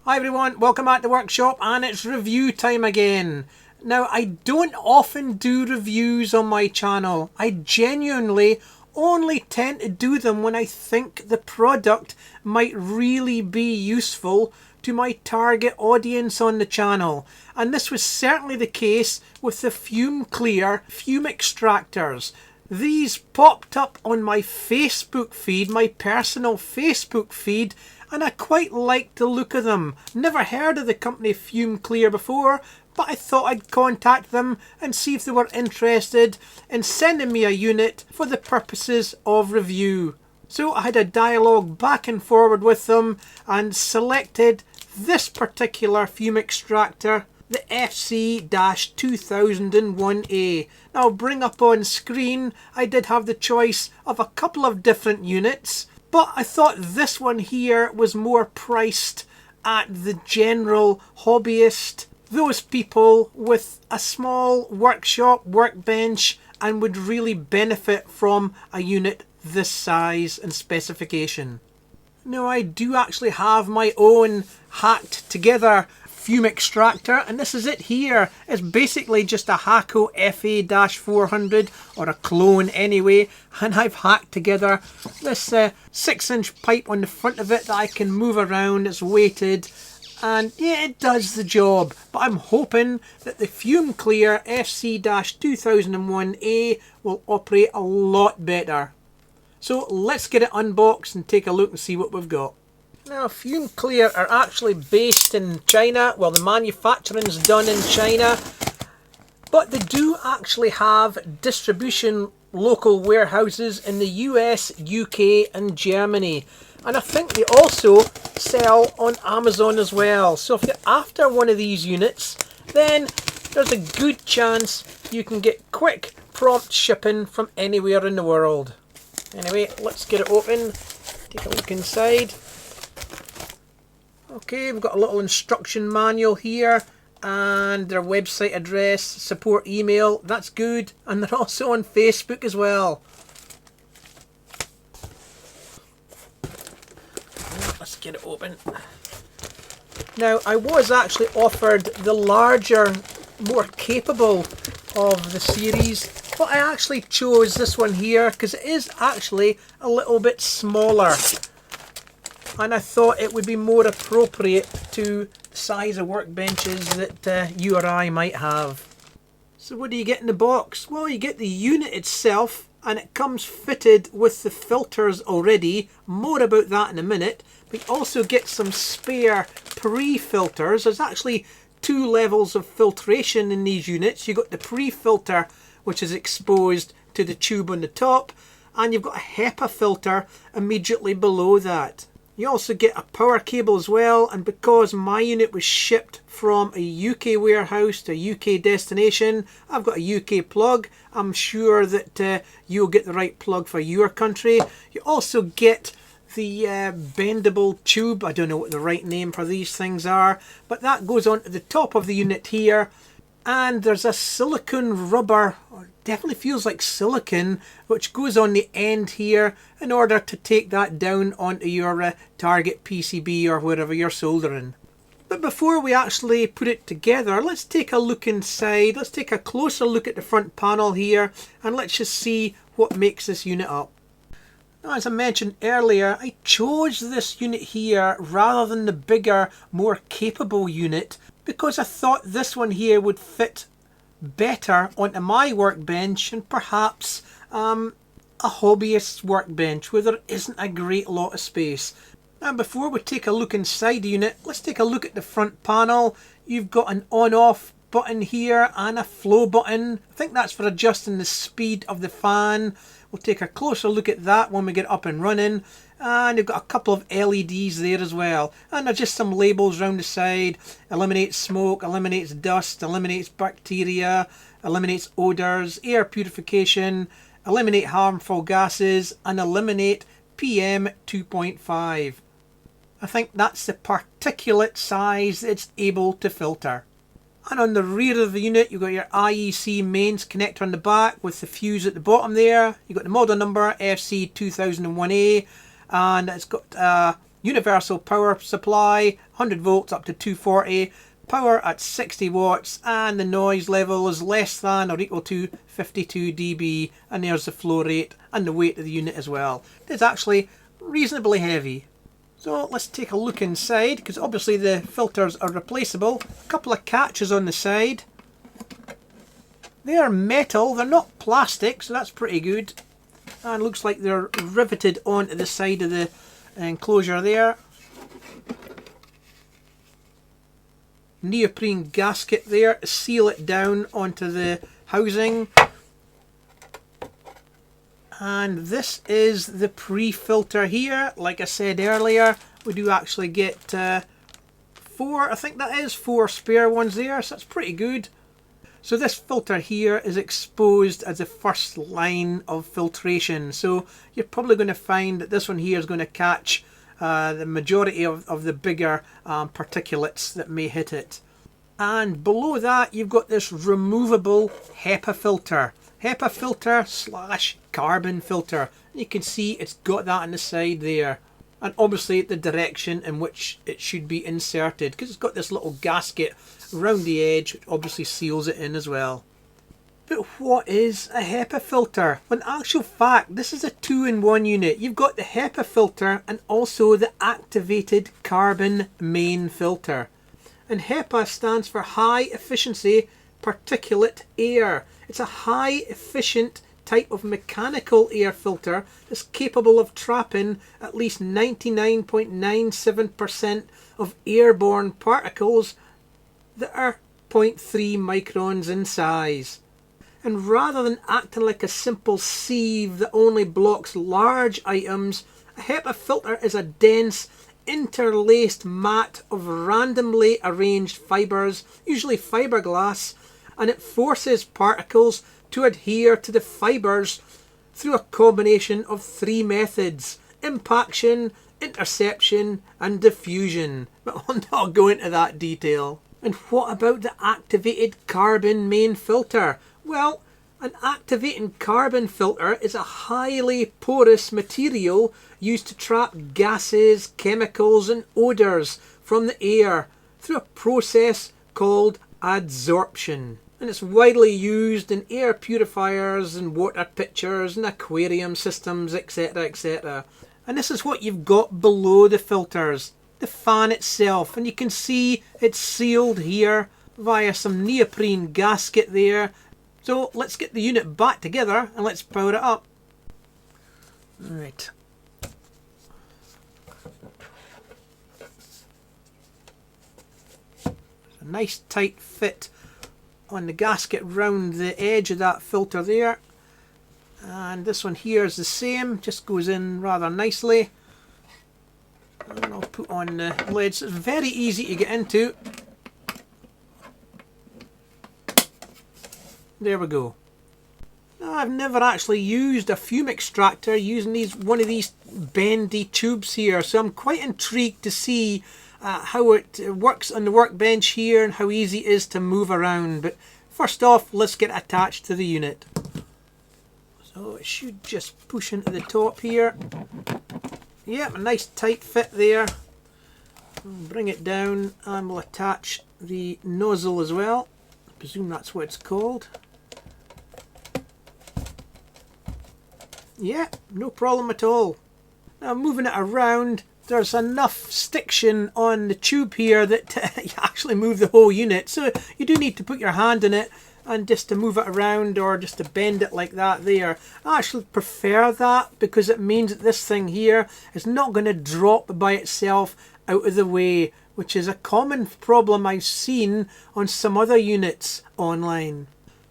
Hi everyone, welcome back to the workshop, and it's review time again. Now, I don't often do reviews on my channel. I genuinely only tend to do them when I think the product might really be useful to my target audience on the channel. And this was certainly the case with the Fumeclear Fume Extractors. These popped up on my Facebook feed, my personal Facebook feed, and I quite liked the look of them. Never heard of the company Fumeclear before, but I thought I'd contact them and see if they were interested in sending me a unit for the purposes of review. So I had a dialogue back and forward with them and selected this particular fume extractor, the FC-2001A. Now I'll bring up on screen, I did have the choice of a couple of different units, but I thought this one here was more priced at the general hobbyist, those people with a small workshop, workbench, and would really benefit from a unit this size and specification. Now, I do actually have my own hacked together fume extractor, and this is it here. It's basically just a Hakko FA-400, or a clone anyway, and I've hacked together this 6-inch pipe on the front of it that I can move around. It's weighted, and yeah, it does the job. But I'm hoping that the Fumeclear FC-2001A will operate a lot better. So let's get it unboxed and take a look and see what we've got. Now, Fumeclear are actually based in China. Well, the manufacturing's done in China, but they do actually have distribution local warehouses in the US, UK and Germany. And I think they also sell on Amazon as well. So if you're after one of these units, then there's a good chance you can get quick, prompt shipping from anywhere in the world. Anyway, let's get it open, take a look inside. Okay, we've got a little instruction manual here and their website address, support email, that's good. And they're also on Facebook as well. Let's get it open. Now, I was actually offered the larger, more capable of the series, but I actually chose this one here because it is actually a little bit smaller. And I thought it would be more appropriate to the size of workbenches that you or I might have. So what do you get in the box? Well, you get the unit itself, and it comes fitted with the filters already. More about that in a minute. But you also get some spare pre-filters. There's actually 2 levels of filtration in these units. You've got the pre-filter, which is exposed to the tube on the top, and you've got a HEPA filter immediately below that. You also get a power cable as well, and because my unit was shipped from a UK warehouse to a UK destination, I've got a UK plug. I'm sure that you'll get the right plug for your country. You also get the bendable tube. I don't know what the right name for these things are, but that goes on to the top of the unit here. And there's a silicone rubber, or definitely feels like silicone, which goes on the end here in order to take that down onto your target PCB or wherever you're soldering. But before we actually put it together, let's take a look inside. Let's take a closer look at the front panel here, and let's just see what makes this unit up. Now, as I mentioned earlier, I chose this unit here rather than the bigger, more capable unit, because I thought this one here would fit better onto my workbench and perhaps a hobbyist's workbench where there isn't a great lot of space. Now, before we take a look inside the unit, let's take a look at the front panel. You've got an on-off button here and a flow button. I think that's for adjusting the speed of the fan. We'll take a closer look at that when we get up and running. And you've got a couple of LEDs there as well. And there's just some labels around the side. Eliminates smoke, eliminates dust, eliminates bacteria, eliminates odours, air purification, eliminate harmful gases, and eliminate PM 2.5. I think that's the particulate size it's able to filter. And on the rear of the unit, you've got your IEC mains connector on the back with the fuse at the bottom there. You've got the model number FC-2001A, and it's got a Universal power supply, 100 volts up to 240, power at 60 watts, and the noise level is less than or equal to 52 dB, and there's the flow rate and the weight of the unit as well. It's actually reasonably heavy. So let's take a look inside, because obviously the filters are replaceable. A couple of catches on the side. They are metal, they're not plastic, so that's pretty good. And looks like they're riveted onto the side of the enclosure there. Neoprene gasket there to seal it down onto the housing. And this is the pre-filter here. Like I said earlier, we do actually get four spare ones there, so that's pretty good. So this filter here is exposed as the first line of filtration, so you're probably going to find that this one here is going to catch the majority of the bigger particulates that may hit it. And below that you've got this removable HEPA filter. HEPA filter slash carbon filter. You can see it's got that on the side there. And obviously the direction in which it should be inserted, because it's got this little gasket around the edge which obviously seals it in as well. But what is a HEPA filter? Well, in actual fact, this is a 2-in-1 unit. You've got the HEPA filter and also the activated carbon main filter. And HEPA stands for High Efficiency Particulate Air. It's a high efficient type of mechanical air filter that's capable of trapping at least 99.97% of airborne particles that are 0.3 microns in size. And rather than acting like a simple sieve that only blocks large items, a HEPA filter is a dense, interlaced mat of randomly arranged fibres, usually fiberglass, and it forces particles to adhere to the fibres through a combination of three methods: impaction, interception and diffusion. But I'll not go into that detail. And what about the activated carbon main filter? Well, an activating carbon filter is a highly porous material used to trap gases, chemicals and odours from the air through a process called adsorption. And it's widely used in air purifiers and water pitchers and aquarium systems, etc, etc. And this is what you've got below the filters, the fan itself, and you can see it's sealed here via some neoprene gasket there. So let's get the unit back together and let's power it up. Right. A nice tight fit on the gasket round the edge of that filter there, and this one here is the same, just goes in rather nicely. And I'll put on the lid, so it's very easy to get into. There we go. Now, I've never actually used a fume extractor using one of these bendy tubes here, so I'm quite intrigued to see how it works on the workbench here and how easy it is to move around. But first off, let's get attached to the unit. So it should just push into the top here. Yep, a nice tight fit there. Bring it down and we'll attach the nozzle as well. I presume that's what it's called. Yeah, no problem at all. Now moving it around, there's enough stiction on the tube here that you actually move the whole unit. So you do need to put your hand in it and just to move it around or just to bend it like that there. I actually prefer that because it means that this thing here is not going to drop by itself out of the way, which is a common problem I've seen on some other units online.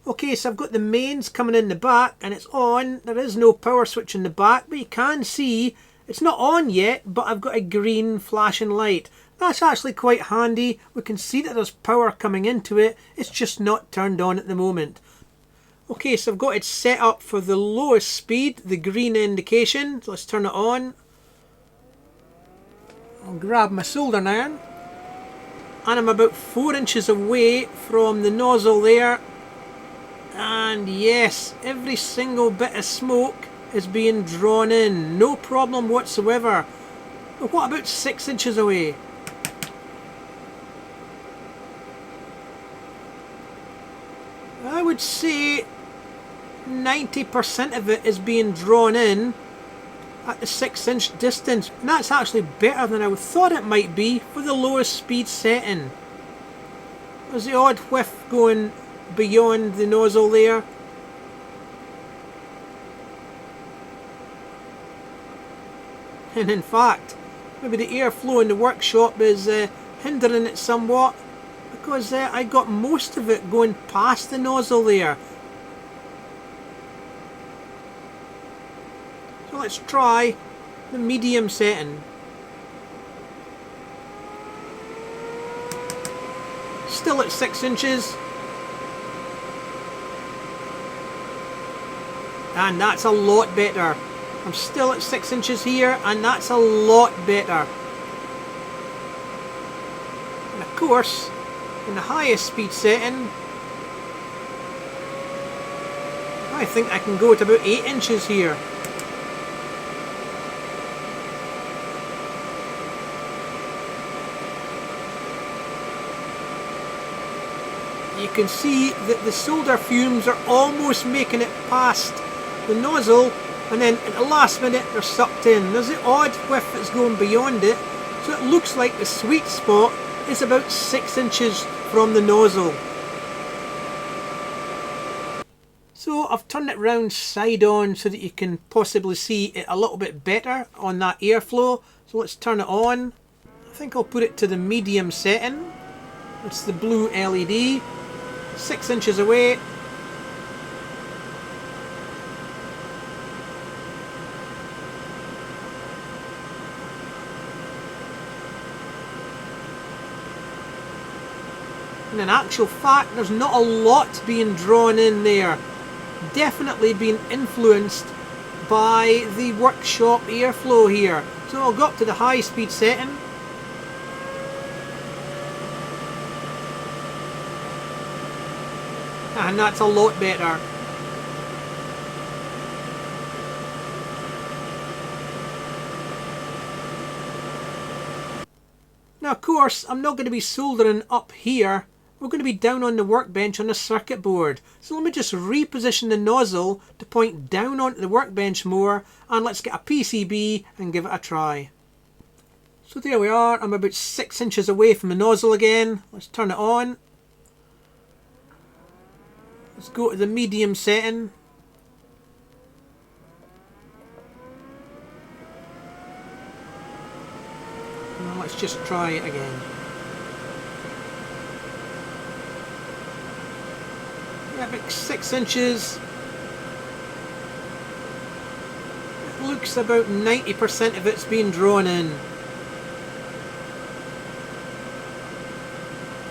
Okay, so I've got the mains coming in the back and it's on. There is no power switch in the back, but you can see it's not on yet, but I've got a green flashing light. That's actually quite handy. We can see that there's power coming into it. It's just not turned on at the moment. Okay, so I've got it set up for the lowest speed, the green indication. So let's turn it on. I'll grab my soldering iron. And I'm about 4 inches away from the nozzle there. And yes, every single bit of smoke is being drawn in. No problem whatsoever. But what about 6 inches away? I would say 90% of it is being drawn in at the 6-inch distance, and that's actually better than I thought it might be for the lowest speed setting. There's the odd whiff going beyond the nozzle there. And in fact, maybe the airflow in the workshop is hindering it somewhat, because I got most of it going past the nozzle there. So let's try the medium setting. Still at 6 inches. And that's a lot better. I'm still at 6 inches here, and that's a lot better. And of course, in the highest speed setting, I think I can go to about 8 inches here. You can see that the solder fumes are almost making it past the nozzle, and then at the last minute they're sucked in. There's the odd whiff that's going beyond it, so it looks like the sweet spot is about 6 inches from the nozzle. So I've turned it round side on so that you can possibly see it a little bit better on that airflow. So let's turn it on. I think I'll put it to the medium setting. It's the blue LED. 6 inches away. And in actual fact, there's not a lot being drawn in there. Definitely being influenced by the workshop airflow here. So I'll go up to the high speed setting. And that's a lot better. Now of course, I'm not going to be soldering up here. We're going to be down on the workbench on the circuit board. So let me just reposition the nozzle to point down onto the workbench more, and let's get a PCB and give it a try. So there we are. I'm about 6 inches away from the nozzle again. Let's turn it on. Let's go to the medium setting. Now let's just try it again. Yeah, about 6 inches. It looks about 90% of it's being drawn in.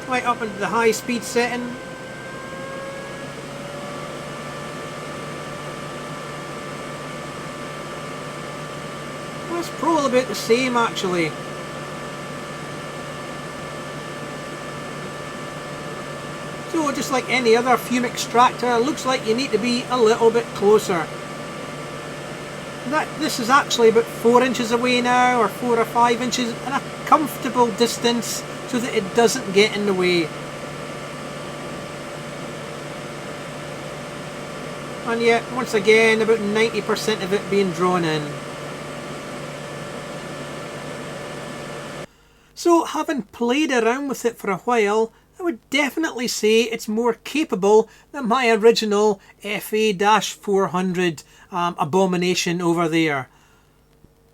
Right up into the high speed setting. It's probably about the same actually. So just like any other fume extractor, looks like you need to be a little bit closer. This is actually about 4 inches away now, or 4 or 5 inches, in a comfortable distance so that it doesn't get in the way. And yet, once again, about 90% of it being drawn in. So, having played around with it for a while, I would definitely say it's more capable than my original FA-400 abomination over there.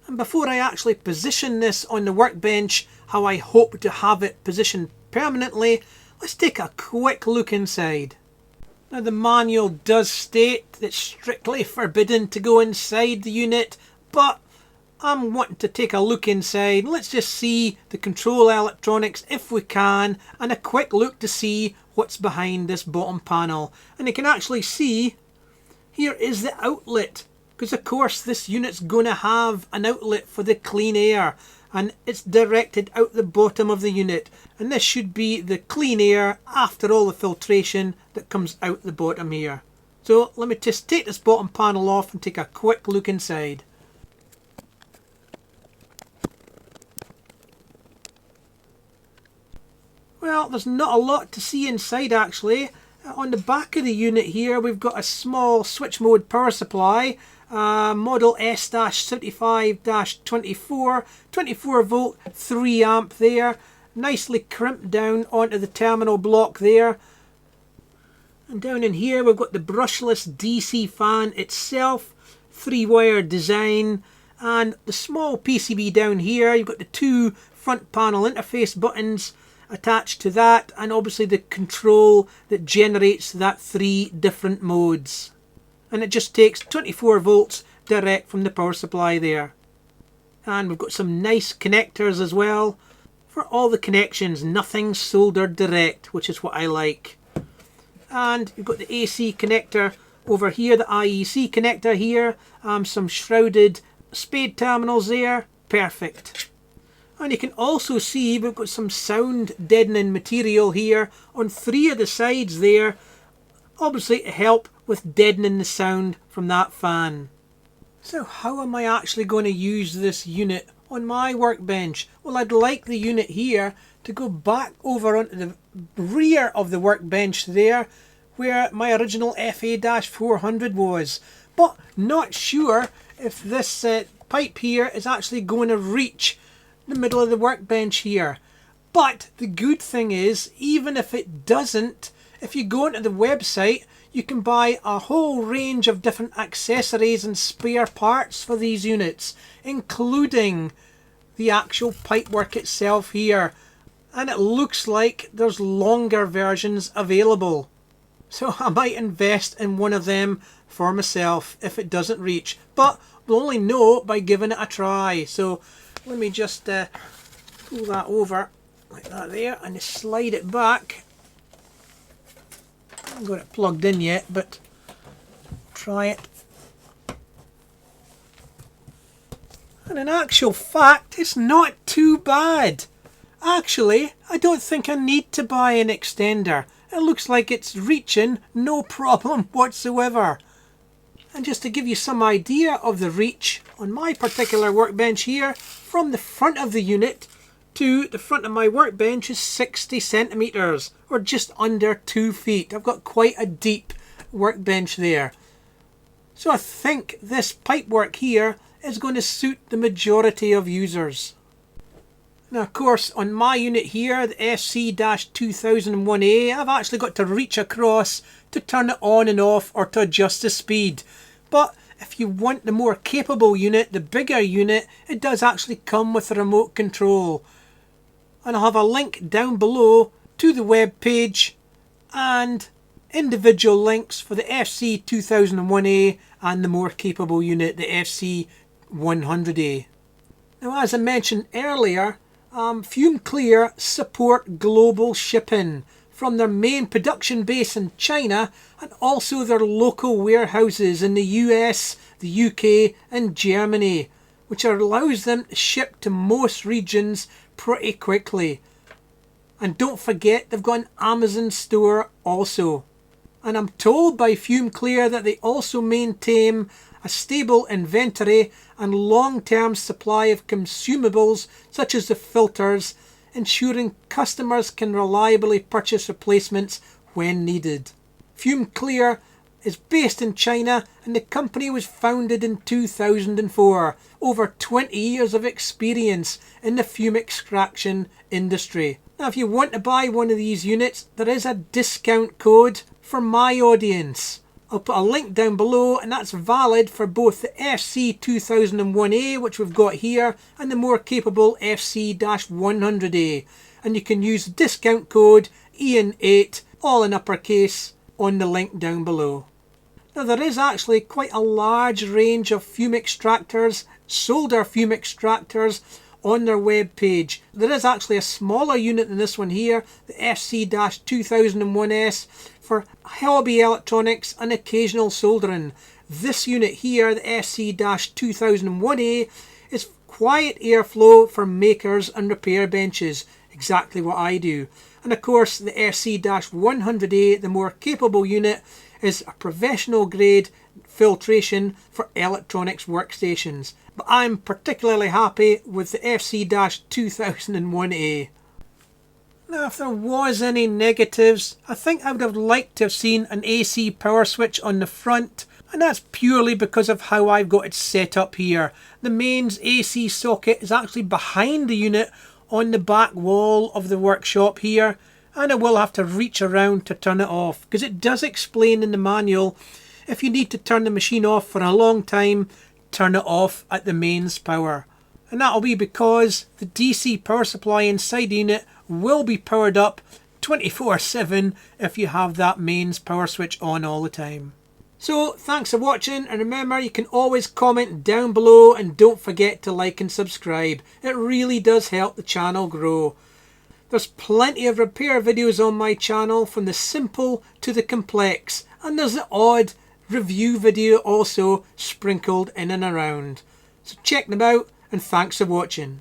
And before I actually position this on the workbench, how I hope to have it positioned permanently, let's take a quick look inside. Now the manual does state that it's strictly forbidden to go inside the unit, but I'm wanting to take a look inside. Let's just see the control electronics if we can, and a quick look to see what's behind this bottom panel. And you can actually see here is the outlet, because of course this unit's going to have an outlet for the clean air, and it's directed out the bottom of the unit, and this should be the clean air after all the filtration that comes out the bottom here. So let me just take this bottom panel off and take a quick look inside. Well, there's not a lot to see inside actually. On the back of the unit here we've got a small switch mode power supply, model S-75-24, 24 volt, 3 amp there, nicely crimped down onto the terminal block there. And down in here we've got the brushless DC fan itself, 3-wire design, and the small PCB down here. You've got the 2 front panel interface buttons attached to that, and obviously the control that generates that 3 different modes. And it just takes 24 volts direct from the power supply there. And we've got some nice connectors as well for all the connections, nothing soldered direct, which is what I like. And you've got the AC connector over here, the IEC connector here, some shrouded spade terminals there, perfect. And you can also see we've got some sound deadening material here on 3 of the sides there, obviously to help with deadening the sound from that fan. So how am I actually going to use this unit on my workbench? Well, I'd like the unit here to go back over onto the rear of the workbench there, where my original FA-400 was, but not sure if this pipe here is actually going to reach the middle of the workbench here. But the good thing is, even if it doesn't, if you go onto the website, you can buy a whole range of different accessories and spare parts for these units, including the actual pipework itself here. And it looks like there's longer versions available. So I might invest in one of them for myself if it doesn't reach. But we'll only know by giving it a try. So let me just pull that over like that there and slide it back. I haven't got it plugged in yet, but try it. And in actual fact, it's not too bad. Actually, I don't think I need to buy an extender. It looks like it's reaching no problem whatsoever. And just to give you some idea of the reach on my particular workbench here, from the front of the unit to the front of my workbench is 60 centimeters, or just under 2 feet. I've got quite a deep workbench there. So I think this pipework here is going to suit the majority of users. Now, of course, on my unit here, the FC-2001A, I've actually got to reach across to turn it on and off or to adjust the speed. But if you want the more capable unit, the bigger unit, it does actually come with a remote control. And I'll have a link down below to the web page and individual links for the FC-2001A and the more capable unit, the FC-100A. Now, as I mentioned earlier, Fumeclear support global shipping from their main production base in China and also their local warehouses in the US, the UK and Germany, which allows them to ship to most regions pretty quickly. And don't forget, they've got an Amazon store also. And I'm told by Fumeclear that they also maintain a stable inventory and long-term supply of consumables such as the filters, ensuring customers can reliably purchase replacements when needed. Fumeclear is based in China and the company was founded in 2004. Over 20 years of experience in the fume extraction industry. Now, if you want to buy one of these units, there is a discount code for my audience. I'll put a link down below, and that's valid for both the FC-2001A, which we've got here, and the more capable FC-100A. And you can use the discount code IAN8, all in uppercase, on the link down below. Now, there is actually quite a large range of fume extractors, solder fume extractors, on their web page. There is actually a smaller unit than this one here, the FC-2001S, for hobby electronics and occasional soldering. This unit here, the FC-2001A, is quiet airflow for makers and repair benches, exactly what I do. And of course, the FC-100A, the more capable unit, is a professional grade filtration for electronics workstations. But I'm particularly happy with the FC-2001A. Now, if there was any negatives, I think I would have liked to have seen an AC power switch on the front, and that's purely because of how I've got it set up here. The mains AC socket is actually behind the unit on the back wall of the workshop here, and I will have to reach around to turn it off, because it does explain in the manual if you need to turn the machine off for a long time, turn it off at the mains power. And that'll be because the DC power supply inside the unit will be powered up 24/7 if you have that mains power switch on all the time. So thanks for watching, and remember you can always comment down below, and don't forget to like and subscribe. It really does help the channel grow. There's plenty of repair videos on my channel, from the simple to the complex, and there's the odd review video also sprinkled in and around. So check them out, and thanks for watching.